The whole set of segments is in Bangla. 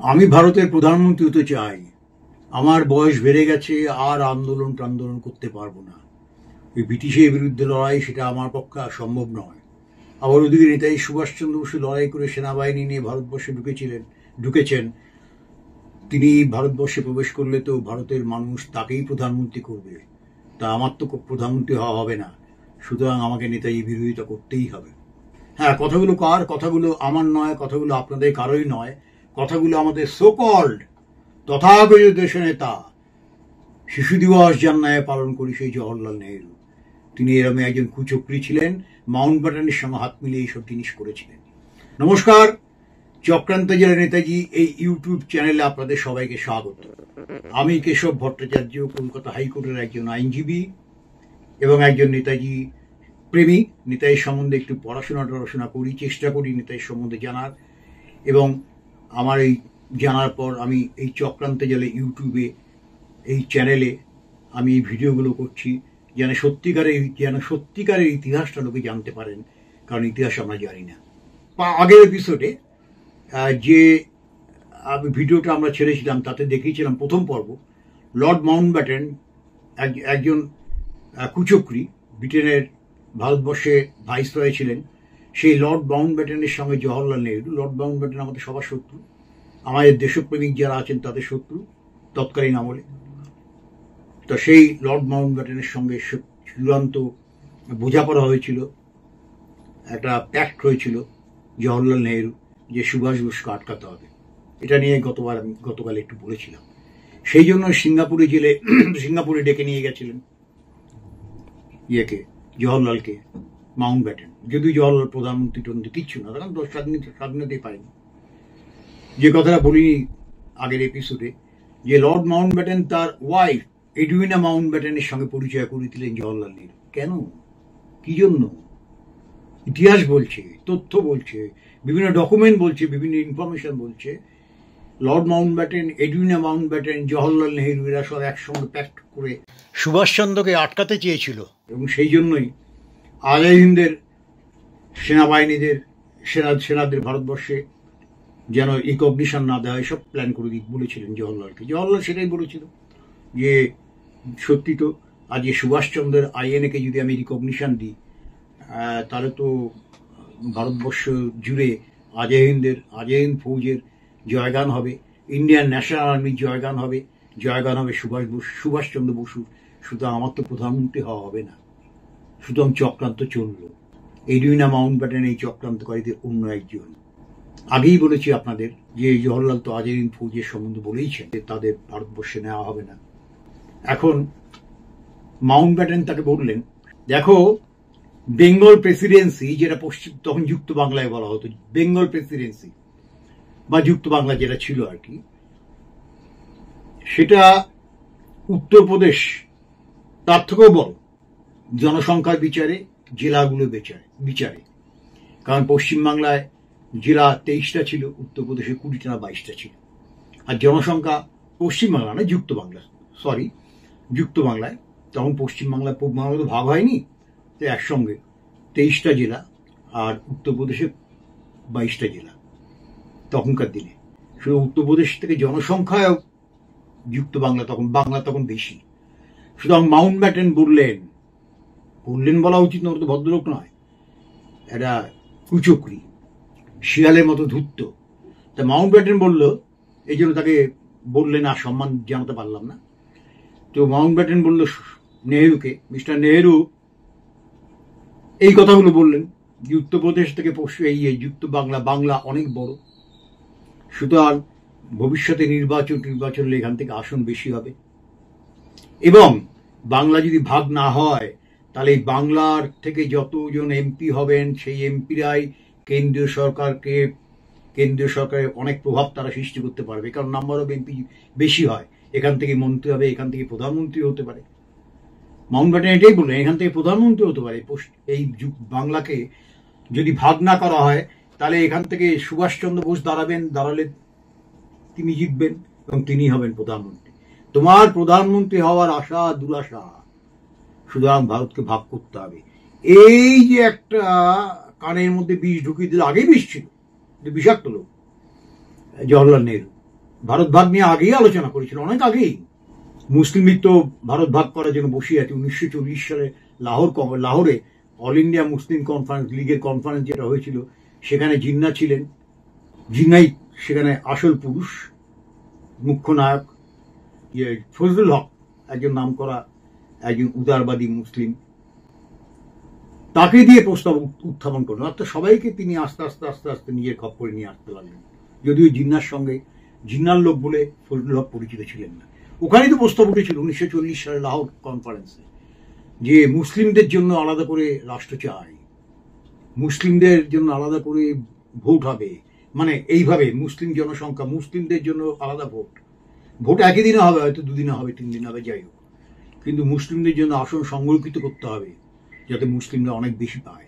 আমি ভারতের প্রধানমন্ত্রী হতে চাই। আমার বয়স বেড়ে গেছে, আর আন্দোলন করতে পারবো না। এই ব্রিটিশের বিরুদ্ধে লড়াই, সেটা আমার পক্ষে আর সম্ভব নয়। আবার ওদিকে নেতাজি সুভাষচন্দ্র বসু লড়াই করে সেনাবাহিনী নিয়ে ভারতবর্ষে ঢুকেছেন। তিনি ভারতবর্ষে প্রবেশ করলে তো ভারতের মানুষ তাকেই প্রধানমন্ত্রী করবে। তা আমার তো প্রধানমন্ত্রী হওয়া হবে না, সুতরাং আমাকে নেতাজি বিরোধিতা করতেই হবে। হ্যাঁ, কথাগুলো কার? কথাগুলো আমার নয়, কথাগুলো আপনাদের কারোই নয়। কথাগুলো আমাদের সোকল্ড তথাকথিত দেশ নেতা, শিশু দিবস যার ন্যায় পালন করি সেই জওহরলাল নেহরু। তিনি এরম একজন কুচক্রী ছিলেন, মাউন্ট ব্যাটেনের সঙ্গে হাত মিলিয়ে এইসব জিনিস করেছিলেন। নমস্কার, চক্রান্ত জেলা নেতাজি এই ইউটিউব চ্যানেলে আপনাদের সবাইকে স্বাগত। আমি কেশব ভট্টাচার্য, কলকাতা হাইকোর্টের একজন আইনজীবী এবং একজন নেতাজি প্রেমী। নেতাজি সম্বন্ধে একটু পড়াশোনা করি, চেষ্টা করি নেতাজি সম্বন্ধে জানার, এবং আমার এই জানার পর আমি এই চক্রান্ত জেলা ইউটিউবে এই চ্যানেলে আমি এই ভিডিওগুলো করছি যেন সত্যিকারের ইতিহাসটা লোকে জানতে পারেন, কারণ ইতিহাস আমরা জানি না। আগের এপিসোডে যে ভিডিওটা আমরা ছেড়েছিলাম তাতে দেখিয়েছিলাম প্রথম পর্ব, লর্ড মাউন্টব্যাটেন একজন কুচক্রী, ব্রিটেনের ভারতবর্ষে ভাইসরয় ছিলেন। সেই লর্ড মাউন্টব্যাটেনের সঙ্গে জওহরলাল নেহরু। লর্ড মাউন্টব্যাটেন আমাদের সবার শত্রু, আমাদের দেশপ্রেমিক যারা আছেন তাদের শত্রু তৎকালীন আমলে। তো সেই লর্ড মাউন্টব্যাটেনের সঙ্গে চূড়ান্ত বোঝাপড়া হয়েছিল, একটা প্যাক্ট হয়েছিল জওহরলাল নেহরু যে সুভাষ বোসকে আটকাতে হবে। এটা নিয়ে গতকাল একটু বলেছিলাম। সেই জন্য সিঙ্গাপুরে ডেকে নিয়ে গেছিলেন জওহরলালকে মাউন্টব্যাটেন। যদিও জওহরলাল প্রধানমন্ত্রী কিচ্ছু না, তখন স্বাধীনতাই পায়নি। যে কথাটা বলিনি আগের এপিসোডে, যে লর্ড মাউন্টব্যাটেন তার ওয়াইফ এডুইনা মাউন্টব্যাটেনের সঙ্গে পরিচয় করে দিলেন জওহরলাল নেহরু। কেন? কি জন্য? ইতিহাস বলছে, তথ্য বলছে, বিভিন্ন ডকুমেন্ট বলছে, বিভিন্ন ইনফরমেশন বলছে, Lord Mountbatten, Edwina Mountbatten, Jawaharlal Nehru এরা সব একসঙ্গে প্যাক্ট করে সুভাষচন্দ্রকে আটকাতে চেয়েছিল, এবং সেই জন্যই আজাদ হিন্দের সেনাদের ভারতবর্ষে যেন রিকগনিশন না দেওয়া হয়, সব প্ল্যান করে বলেছিলেন জওহরলালকে। জওহরলাল সেটাই বলেছিল যে সত্যি তো, আজ সুভাষচন্দ্রের আইএনএকে যদি আমি রিকগনিশন দিই তাহলে তো ভারতবর্ষ জুড়ে আজাদ হিন্দ ফৌজের জয়গান হবে, ইন্ডিয়ান ন্যাশনাল আর্মির জয়গান হবে সুভাষচন্দ্র বসুর। সুতরাং আমার তো প্রধানমন্ত্রী হওয়া হবে না। সুতরাং চক্রান্ত চলল। এডুইনা মাউন্টব্যাটেন এই চক্রান্তকারীদের অন্য একজন। আগেই বলেছি আপনাদের যে জওহরলাল তো আজাদ হিন্দ ফৌজের সম্বন্ধে বলেইছেন যে তাদের ভারতবর্ষে নেওয়া হবে না। এখন মাউন্টব্যাটেন তাকে বললেন, দেখো, বেঙ্গল প্রেসিডেন্সি, যেটা তখন যুক্ত বাংলায় বলা হতো, বেঙ্গল প্রেসিডেন্সি বা যুক্ত বাংলা যেটা ছিল আর কি, সেটা উত্তরপ্রদেশ তার থেকেও বড় জনসংখ্যার বিচারে, জেলাগুলো বিচারে। কারণ পশ্চিমবাংলায় জেলা 23টা ছিল, উত্তরপ্রদেশে 20টা না 22টা ছিল। আর জনসংখ্যা পশ্চিমবাংলা না, যুক্ত বাংলায় তখন পশ্চিমবাংলা পূর্ব বাংলা তো ভাগ হয়নি, তো একসঙ্গে 23টা জেলা, আর উত্তরপ্রদেশে 22টা জেলা তখনকার দিনে। শুধু উত্তরপ্রদেশ থেকে জনসংখ্যায় যুক্ত বাংলা তখন বেশি। সুতরাং মাউন্টব্যাটেন বললেন বলা উচিত না, ওর তো ভদ্রলোক নয়, একটা কুচক্রী, শিয়ালের মতো ধূর্ত। তা মাউন্টব্যাটেন বলল, এই জন্য তাকে বললেন, আর সম্মান জানাতে পারলাম না। তো মাউন্টব্যাটেন বলল নেহরুকে, মিস্টার নেহরু, এই কথাগুলো বললেন যে উত্তরপ্রদেশ থেকে যুক্ত বাংলা অনেক বড়, সুতরাং ভবিষ্যতে নির্বাচন এখান থেকে আসন বেশি হবে, এবং বাংলা যদি ভাগ না হয় তাহলে বাংলার থেকে যতজন এমপি হবেন সেই এমপিরাই কেন্দ্রীয় সরকারের অনেক প্রভাব তারা সৃষ্টি করতে পারবে, কারণ নাম্বার অফ এমপি বেশি হয়। এখান থেকে মন্ত্রী হবে, এখান থেকে প্রধানমন্ত্রী হতে পারে। মাউন্টব্যাটেন এটাই বললেন, এখান থেকে প্রধানমন্ত্রী হতে পারে। এই বাংলাকে যদি ভাগ না করা হয় তাহলে এখান থেকে সুভাষচন্দ্র বোস দাঁড়ালে তিনি জিতবেন এবং তিনি হবেন প্রধানমন্ত্রী। তোমার প্রধানমন্ত্রী হওয়ার আশা দুরাশা, সুতরাং ভারতকে ভাগ করতে হবে। এই যে একটা কানের মধ্যে বিষ ঢুকিয়ে দিল, আগেই বিষ ছিল, বিষাক্ত লোক জওহরলাল নেহরু, ভারত ভাগ নিয়ে আগেই আলোচনা করেছিল, অনেক আগেই। মুসলিম লীগ তো ভারত ভাগ করার জন্য বসিয়ে আছে। 1940 সালে লাহোরে অল ইন্ডিয়া মুসলিম কনফারেন্স লীগের কনফারেন্স যেটা হয়েছিল, সেখানে জিন্না ছিলেন। জিন্নাই সেখানে আসল পুরুষ, মুখ্য নায়ক। ফজলুল হক একজন নামকরা একজন উদারবাদী মুসলিম, তাকে দিয়ে প্রস্তাব উত্থাপন করলেন। অর্থাৎ সবাইকে তিনি আস্তে আস্তে আস্তে আস্তে নিজের খপ্পরে নিয়ে আসতে লাগলেন। যদিও জিন্নার সঙ্গে জিন্নার লোক বলে ফজলুল হক পরিচিত ছিলেন না। ওখানেই তো প্রস্তাব উঠেছিল 1940 সালে লাহোর কনফারেন্সে, যে মুসলিমদের জন্য আলাদা করে রাষ্ট্র চাই, মুসলিমদের জন্য আলাদা করে ভোট হবে, মানে এইভাবে মুসলিম জনসংখ্যা, মুসলিমদের জন্য আলাদা ভোট। ভোট একই দিনে হবে, হয়তো দুদিনে হবে, 3 দিন হবে, যাই হোক, কিন্তু মুসলিমদের জন্য আসন সংরক্ষিত করতে হবে, যাতে মুসলিমরা অনেক বেশি পায়,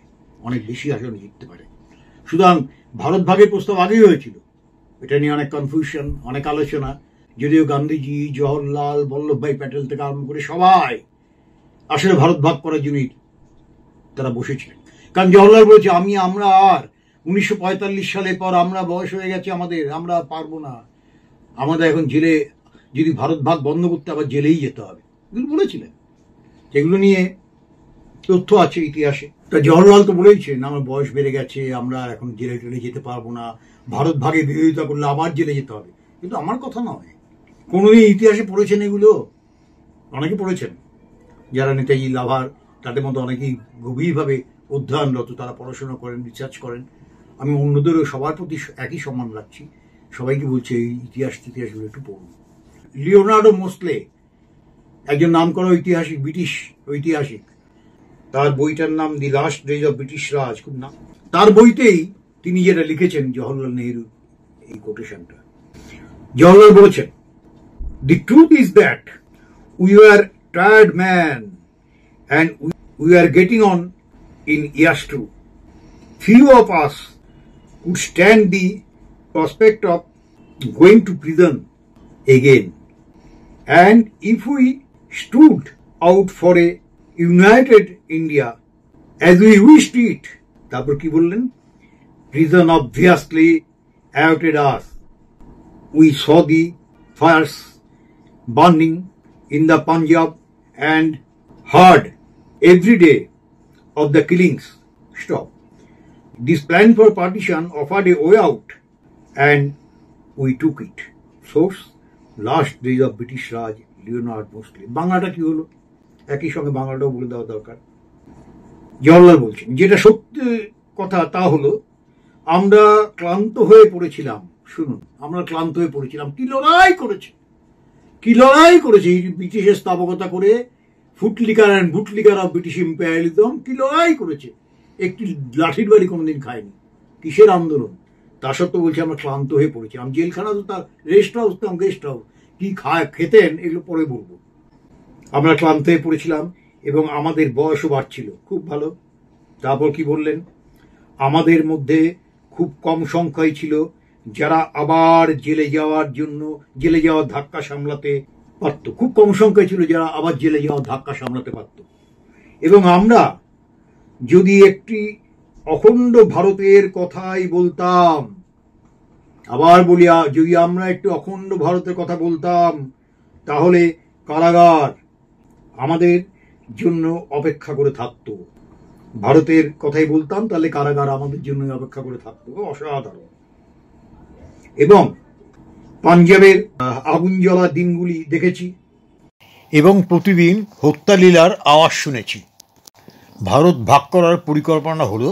অনেক বেশি আসন জিততে পারে। সুতরাং ভারত ভাগের প্রস্তাব আগেই হয়েছিল। এটা নিয়ে অনেক কনফিউশন, অনেক আলোচনা। যদিও গান্ধীজি, জওহরলাল, বল্লভভাই প্যাটেল থেকে আরম্ভ করে সবাই আসলে ভারত ভাগ করার জন্যই তারা বসেছিলেন। কারণ জওহরলাল বলেছে, আমরা আর 1945 সালের পর আমরা বয়স হয়ে গেছে আমাদের, আমরা পারবো না, আমাদের এখন জেলে, যদি ভারত ভাগ বন্ধ করতে আবার জেলেই যেতে হবে, এগুলো বলেছিলেন। এগুলো নিয়ে তথ্য আছে ইতিহাসে। তা জওহরলাল তো বলেইছেন, আমার বয়স বেড়ে গেছে, আমরা এখন জেলে টেলে যেতে পারবো না, ভারত ভাগে বিরোধিতা করলে আবার জেলে যেতে হবে। কিন্তু আমার কথা নয়। কোনোদিন ইতিহাসে পড়েছেন এগুলো? অনেকে পড়েছেন, যারা নেতাজি লাভার, তাদের মধ্যে অনেকেই গভীরভাবে অধ্যয়নরত, তারা পড়াশোনা করেন, রিসার্চ করেন। আমি অন্যদেরও সবার প্রতি একই সম্মান রাখছি, সবাইকে বলছি এই ইতিহাসগুলো একটু পড়ুন। লিওনার্ডো মোসলে একজন নামকরা ঐতিহাসিক, ব্রিটিশ ঐতিহাসিক, তার বইটার নাম the last days of British Raj, খুব নাম। তার বইতেই তিনি যেটা লিখেছেন জওহরলাল নেহরু, এই কোটেশনটা জওহরলাল বলেছেন, the truth is that we are tired man and we are getting on in years too. Few of us could stand the prospect of going to prison again. And if we stood out for a united India as we wished it, তারপর কি বললেন? Prison obviously awaited us. We saw the fires burning in the Punjab and heard every day of the killings. Stop. This plan for partition offered a way out and we took it. Source, Last Days of British Raj, Leonard Moseley. বাংলাটা কি হলো? একই সঙ্গে বাংলাটাও বলে দেওয়া দরকার। জওহরলাল বলছেন, যেটা সত্যি কথা তা হলো, আমরা ক্লান্ত হয়ে পড়েছিলাম। শুনুন, আমরা ক্লান্ত হয়ে পড়েছিলাম। কি লড়াই করেছে এই ব্রিটিশের স্থাপকতা করে, ফুটলিকার অ্যান্ড বুটলিকার অফ ব্রিটিশ ইম্পেরিয়ালিজম, কি লড়াই করেছে। একটি লাঠির বাড়ি কোনোদিন খায়নি। কিসের আন্দোলন? তা সত্ত্বেও বলছে আমরা ক্লান্ত হয়ে পড়েছিলাম। জেলখানা তো তার রেস্ট হাউস, তো গেস্ট হাউস, কি খেতেন এগুলো পরে বলবো। আমরা ক্লান্ত হয়ে পড়েছিলাম এবং আমাদের বয়সও বাড়ছিল। খুব ভালো। তারপর কি বললেন? আমাদের মধ্যে খুব কম সংখ্যাই ছিল যারা আবার জেলে যাওয়ার ধাক্কা সামলাতে পারত। খুব কম সংখ্যায় ছিল যারা আবার জেলে যাওয়ার ধাক্কা সামলাতে পারত। এবং আমরা যদি একটি অখণ্ড ভারতের কথাই বলতাম, আবার বলি, যদি আমরা একটু অখণ্ড ভারতের কথা বলতাম, তাহলে কারাগার আমাদের জন্য অপেক্ষা করে থাকতো। ভারতের কথাই বলতাম, তাহলে কারাগার আমাদের জন্য অপেক্ষা করে থাকতো। অসাধারণ। এবং পাঞ্জাবের আগুন জ্বলা দিনগুলি দেখেছি এবং প্রতিদিন হত্যালীলার আওয়াজ শুনেছি। ভারত ভাগ করার পরিকল্পনা হলো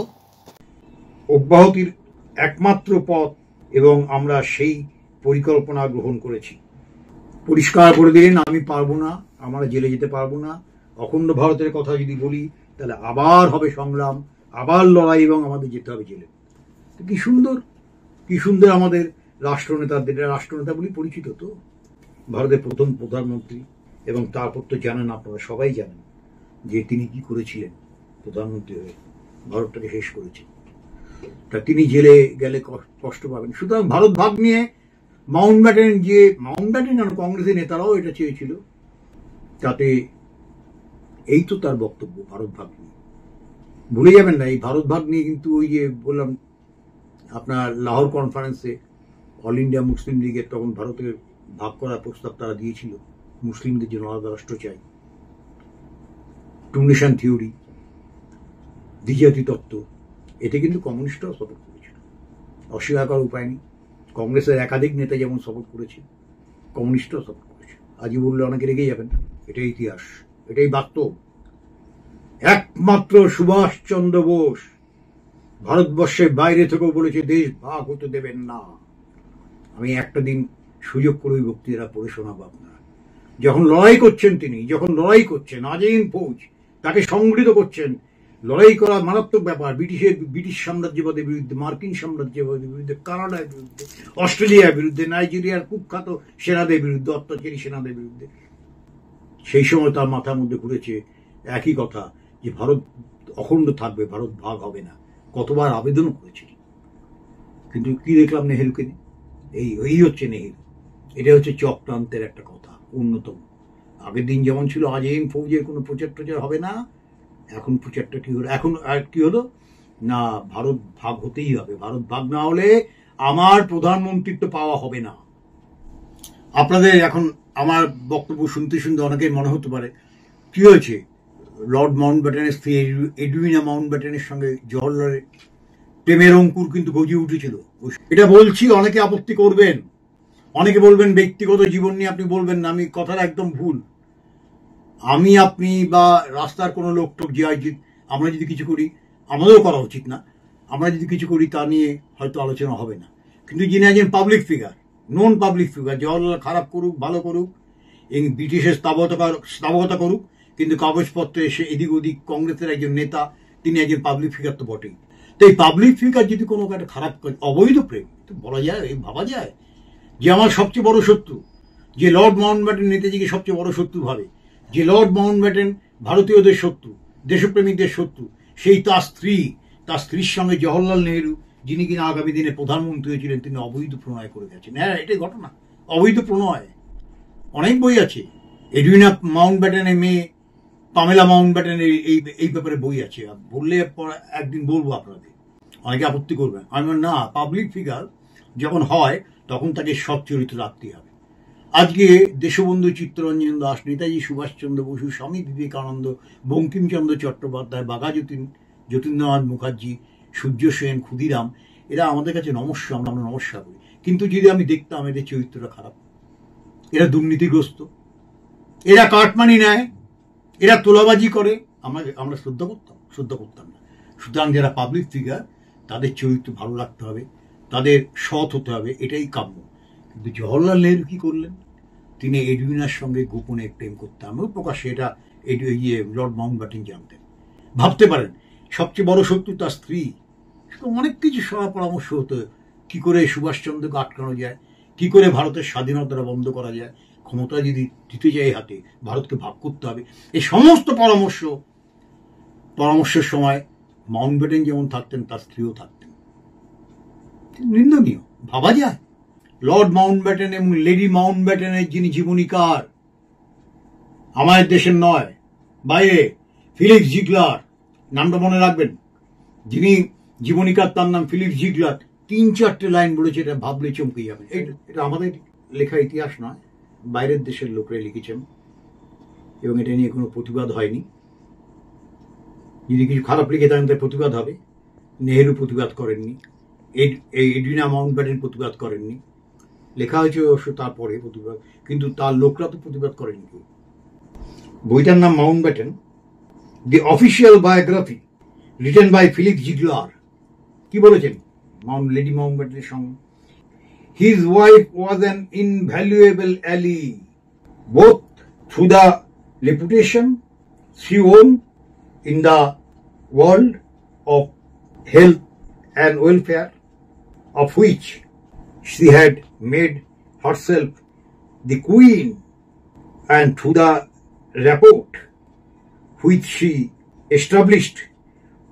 অব্যাহতির একমাত্র পথ এবং আমরা সেই পরিকল্পনা গ্রহণ করেছি। পরিষ্কার করে দিলেন, আমি পারবো না, আমরা জেলে যেতে পারবো না। অখণ্ড ভারতের কথা যদি বলি তাহলে আবার হবে সংগ্রাম, আবার লড়াই এবং আমাদের যেতে হবে জেলে। কি সুন্দর আমাদের রাষ্ট্রনেতা বলি পরিচিত তো, ভারতের প্রথম প্রধানমন্ত্রী। এবং তারপর তো জানেন, আপনারা সবাই জানেন যে তিনি কি করেছিলেন। প্রধানমন্ত্রী হয়ে ভারতটাকে শেষ করেছে। তা তিনি জেলে গেলে কষ্ট পাবেন। সুতরাং ভারত ভাগ নিয়ে মাউন্টব্যাটেন কেন, কংগ্রেসের নেতারাও এটা চেয়েছিল। তাতে এই তো তার বক্তব্য ভারত ভাগ নিয়ে। ভুলে যাবেন না, এই ভারত ভাগ নিয়ে কিন্তু ওই যে বললাম আপনার লাহোর কনফারেন্সে অল ইন্ডিয়া মুসলিম লীগের তখন ভারতের ভাগ করার প্রস্তাব তারা দিয়েছিল, মুসলিমদের জন্য আলাদা রাষ্ট্র চাই, টু নেশন থিওরি, দ্বিজাতি তত্ত্ব, এতে কিন্তু কমিউনিস্টরাও সাপোর্ট করেছিল, অস্বীকার করার উপায় নেই। কংগ্রেসের একাধিক নেতা যেমন সাপোর্ট করেছে, কমিউনিস্টরাও সাপোর্ট করেছে। আজই বললে অনেকে রেগে যাবেন, এটাই ইতিহাস, এটাই বাস্তব। একমাত্র সুভাষচন্দ্র বোস ভারতবর্ষের বাইরে থেকেও বলেছে দেশ ভাগ হতে দেবেন না। আমি একটা দিন সুযোগ করে ওই বক্তৃতা পড়ে শোনাবো আপনারা। যখন লড়াই করছেন তিনি, যখন লড়াই করছেন আজাইন ফৌজ তাকে সংগঠিত করছেন, লড়াই করা মারাত্মক ব্যাপার, ব্রিটিশ সাম্রাজ্যবাদের বিরুদ্ধে, মার্কিন সাম্রাজ্যবাদের বিরুদ্ধে, কানাডার বিরুদ্ধে, অস্ট্রেলিয়ার বিরুদ্ধে, নাইজেরিয়ার কুখ্যাত সেনাদের বিরুদ্ধে, অত্যাচারী সেনাদের বিরুদ্ধে। সেই সময় তার মাথার মধ্যে ঘুরেছে একই কথা, যে ভারত অখণ্ড থাকবে, ভারত ভাগ হবে না। কতবার আবেদনও করেছিল, কিন্তু কি দেখলাম নেহেরুকে? এই হচ্ছে নেহেরু। এটা হচ্ছে চক্রান্তের একটা কথা, অন্যতম। আগের দিন যেমন ছিল আজাইন ফৌজের কোনো প্রচার টচার হবে না, এখন প্রচারটা কি হলো? এখন আর কি হলো না, ভারত ভাগ হতেই হবে, ভারত ভাগ না হলে আমার প্রধানমন্ত্রিত্ব পাওয়া হবে না। আপনাদের এখন আমার বক্তব্য শুনতে শুনতে অনেকের মনে হতে পারে কি হয়েছে, লর্ড মাউন্টব্যাটেনের স্ত্রী এডুইনা মাউন্টব্যাটেনের সঙ্গে জওহরলালের প্রেমের অঙ্কুর কিন্তু গজিয়ে উঠেছিল। এটা বলছি, অনেকে আপত্তি করবেন, অনেকে বলবেন ব্যক্তিগত জীবন নিয়ে আপনি বলবেন না, আমি কথাটা একদম ভুল। আমি, আপনি বা রাস্তার কোনো লোক টোক যে আমরা যদি কিছু করি, আমাদেরও করা উচিত না, আমরা যদি কিছু করি তা নিয়ে হয়তো আলোচনা হবে না। কিন্তু যিনি একজন পাবলিক ফিগার, নন পাবলিক ফিগার, জওহরলাল খারাপ করুক ভালো করুক, এই ব্রিটিশের স্থাবকতা করুক, কিন্তু কাগজপত্রে এসে এদিক ওদিক কংগ্রেসের একজন নেতা, তিনি একজন পাবলিক ফিগার তো বটেই। তো এই পাবলিক ফিগার যদি কোনো একটা খারাপ করে, অবৈধ প্রেম তো বলা যায়, ভাবা যায় যে আমার সবচেয়ে বড় শত্রু, যে লর্ড মাউন্টব্যাটেন নেতাজিকে সবচেয়ে বড় শত্রু ভাবে, যে লর্ড মাউন্টব্যাটেন ভারতীয়দের শত্রু, দেশপ্রেমিকদের শত্রু, সেই তার স্ত্রীর সঙ্গে জওহরলাল নেহেরু, যিনি কিনা আগামী দিনে প্রধানমন্ত্রী হয়েছিলেন, তিনি অবৈধ প্রণয় করে গেছেন। হ্যাঁ, এটাই ঘটনা, অবৈধ প্রণয়। অনেক বই আছে, এডুইনা মাউন্টব্যাটেনের মেয়ে পামেলা মাউন্টব্যাটেনের এই ব্যাপারে বই আছে, বললে একদিন বলবো আপনাদের, অনেকে আপত্তি করবেন। আমি না, পাবলিক ফিগার যখন হয় তখন তাকে সৎ চরিত্র রাখতেই হবে। আজকে দেশবন্ধু চিত্তরঞ্জন দাস, নেতাজি সুভাষচন্দ্র বসু, স্বামী বিবেকানন্দ, বঙ্কিমচন্দ্র চট্টোপাধ্যায়, বাঘা যতীন্দ্রনাথ মুখার্জি, সূর্য সেন, ক্ষুদিরাম, এরা আমাদের কাছে নমস্য, আমরা নমস্কার করি। কিন্তু যদি আমি দেখতাম এদের চরিত্রটা খারাপ, এরা দুর্নীতিগ্রস্ত, এরা কাটমানি নেয়, এরা তোলাবাজি করে, আমরা শ্রদ্ধা করতাম না। সুতরাং যারা পাবলিক ফিগার, তাদের চরিত্র ভালো রাখতে হবে, তাদের সৎ হতে হবে, এটাই কাম্য। কিন্তু জওহরলাল নেহরু কি করলেন? তিনি এডুইনার সঙ্গে গোপনে প্রেম করতেন, আমিও প্রকাশ্যে এটা লর্ড মাউন্টব্যাটেন জানতেন। ভাবতে পারেন, সবচেয়ে বড় শত্রু তার স্ত্রী। অনেক কিছু সভা পরামর্শ হতো, কি করে সুভাষচন্দ্রকে আটকানো যায়, কি করে ভারতের স্বাধীনতা বন্ধ করা যায়, ক্ষমতা যদি দিতে যায় হাতে, ভারতকে ভাগ করতে হবে, এই সমস্ত পরামর্শের সময় মাউন্টব্যাটেন যেমন থাকতেন, তার স্ত্রীও থাকতেন। নিন্দনীয়, ভাবা যায়। লর্ড মাউন্টব্যাটেন এবং লেডি মাউন্টব্যাটেনের যিনি জীবনীকার, আমাদের দেশের নয়, বাইরে, ফিলিক্স জিগলার, নামটা মনে রাখবেন, যিনি জীবনীকার, তার নাম ফিলিক্স জিগলার। 3-4টে লাইন বলেছে, এটা ভাবলে চমকে যাবে। এটা আমাদের লেখা ইতিহাস নয়, বাইরের দেশের লোকরা লিখেছেন, এবং এটা নিয়ে কোনো প্রতিবাদ হয়নি। যদি কিছু খারাপ লিখে থাকেন তার প্রতিবাদ হবে। নেহেরু প্রতিবাদ করেননি, এডুইনা মাউন্টব্যাটেন প্রতিবাদ করেননি, লেখা হয়েছে অবশ্য তারপরে প্রতিবাদ, কিন্তু তার লোকরা তো প্রতিবাদ করেনি কেউ। বইটার নাম Mountbatten, the official biography written by Felix Ziegler. কি বলেছেন লেডি মাউন্টব্যাটেনের সঙ্গে? His wife was an invaluable ally, both through the reputation she won in the world of health and welfare, of which she had made herself the queen, and through the rapport which she established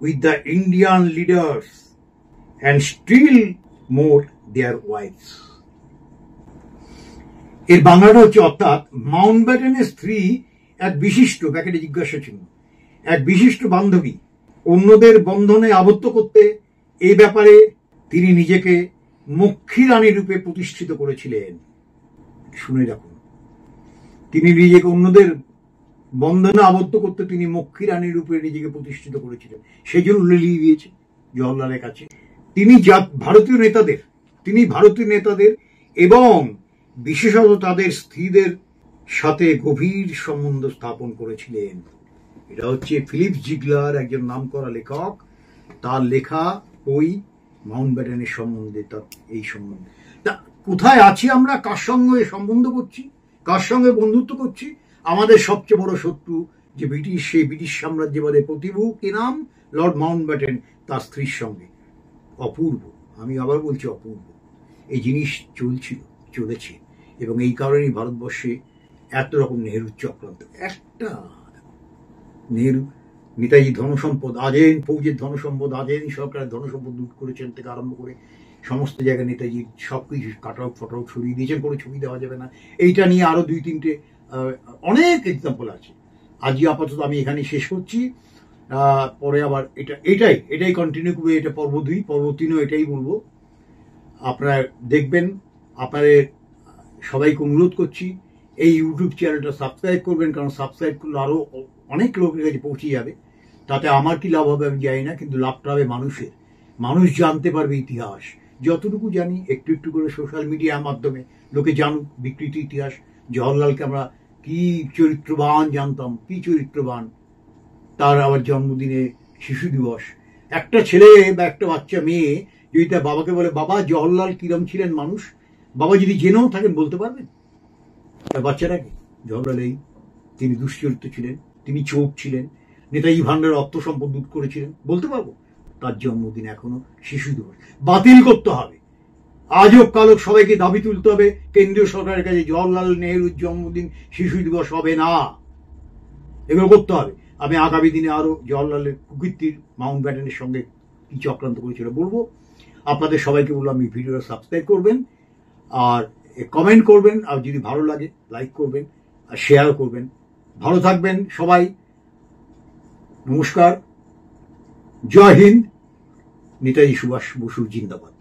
with the Indian leaders, and still more their wives. এর বাংলাটা হচ্ছে, অর্থাৎ মাউন্টব্যাটেনের স্ত্রী এক বিশিষ্ট, প্যাকেটে জিজ্ঞাসা চিহ্ন, এক বিশিষ্ট বান্ধবী, অন্যদের বন্ধনে আবদ্ধ করতে এই ব্যাপারে তিনি নিজেকে মক্ষী রানী রূপে প্রতিষ্ঠিত করেছিলেন। শুনে রাখুন, তিনি নিজেকে অন্যদের বন্ধনে আবদ্ধ করতে তিনি মক্ষী রানী রূপে নিজেকে প্রতিষ্ঠিত করেছিলেন। সেই জন্য লিলিয়ে দিয়েছে জওহরলালের কাছে। তিনি ভারতীয় নেতাদের এবং বিশেষত তাদের স্ত্রীদের সাথে গভীর সম্বন্ধ স্থাপন করেছিলেন। এটা হচ্ছে ফিলিপ জিগলার, একজন নামকরা লেখক, তার লেখা বই মাউন্টব্যাটেনের সম্বন্ধে। তার এই সম্বন্ধে তা কোথায় আছি আমরা, কার সঙ্গে সম্বন্ধ করছি, কার সঙ্গে বন্ধুত্ব করছি? আমাদের সবচেয়ে বড় শত্রু যে সেই ব্রিটিশ সাম্রাজ্যবাদের প্রতিভু, কি নাম? লর্ড মাউন্টব্যাটেন, তার স্ত্রীর সঙ্গে। অপূর্ব, আমি আবার বলছি অপূর্ব এই জিনিস চলেছে। এবং এই কারণেই ভারতবর্ষে এত রকম নেহরু চক্রান্ত। একটা নেহরু, নেতাজি ধনসম্পদ আজেন, ফৌজের ধনসম্পদ আজেন, সরকারের ধনসম্পদ লুট করেছেন থেকে আরম্ভ করে সমস্ত জায়গায় নেতাজির সবকিছু কাটাউট ফটাউট সরিয়ে দিয়েছেন, কোনো ছবি দেওয়া যাবে না। এইটা নিয়ে আরো 2-3টে অনেক এক্সাম্পল আছে। আজই আপাতত আমি এখানে শেষ করছি। পরে আবার এটাই কন্টিনিউ করবে। এটা পর্ব 2, পর্ব 3ও এটাই বলবো। আপনারা দেখবেন। আপনাদের সবাইকে অনুরোধ করছি এই ইউটিউব চ্যানেলটা সাবস্ক্রাইব করবেন, কারণ সাবস্ক্রাইব করলে আরো অনেক লোকের কাছে পৌঁছে যাবে। তাতে আমার কি লাভ হবে আমি জানি না, কিন্তু লাভটা হবে মানুষের। মানুষ জানতে পারবে ইতিহাস। যতটুকু জানি একটু একটু করে সোশ্যাল মিডিয়ার মাধ্যমে লোকে জানুক বিকৃত ইতিহাস। জওহরলালকে আমরা কি চরিত্রবান জানতাম, কি চরিত্রবান। তার আবার জন্মদিনে শিশু দিবস, একটা ছেলে বা একটা বাচ্চা মেয়ে যদি তার বাবাকে বলে, বাবা জওহরলাল কিরম ছিলেন মানুষ, বাবা যদি জেনেও থাকেন বলতে পারবেন তার বাচ্চাটাকে? জওহরলাল তিনি দুশ্চরিত্র ছিলেন, তিনি চোর ছিলেন, নেতাজি ভান্ডারের অর্থ সম্পদ লুট করেছিলেন, বলতে পারবো? তার জন্মদিন এখনো শিশু দিবস। বাতিল করতে হবে। আজও কালো সবাইকে দাবি তুলতে হবে কেন্দ্রীয় সরকারের কাছে, জওহরলাল নেহরুর জন্মদিন শিশু দিবস হবে না। এগুলো করতে হবে। আমি আগামী দিনে আরো জওহরলালের কুকীর্তির, মাউন্টব্যাটেনের সঙ্গে কি চক্রান্ত করেছিল বলবো। আপনাদের সবাইকে বলবো আমি ভিডিওটা সাবস্ক্রাইব করবেন আর কমেন্ট করবেন, আর যদি ভালো লাগে লাইক করবেন আর শেয়ার করবেন। ভালো থাকবেন সবাই। নমস্কার। জয় হিন্দ। নেতাজি সুভাষ বসু জিন্দাবাদ।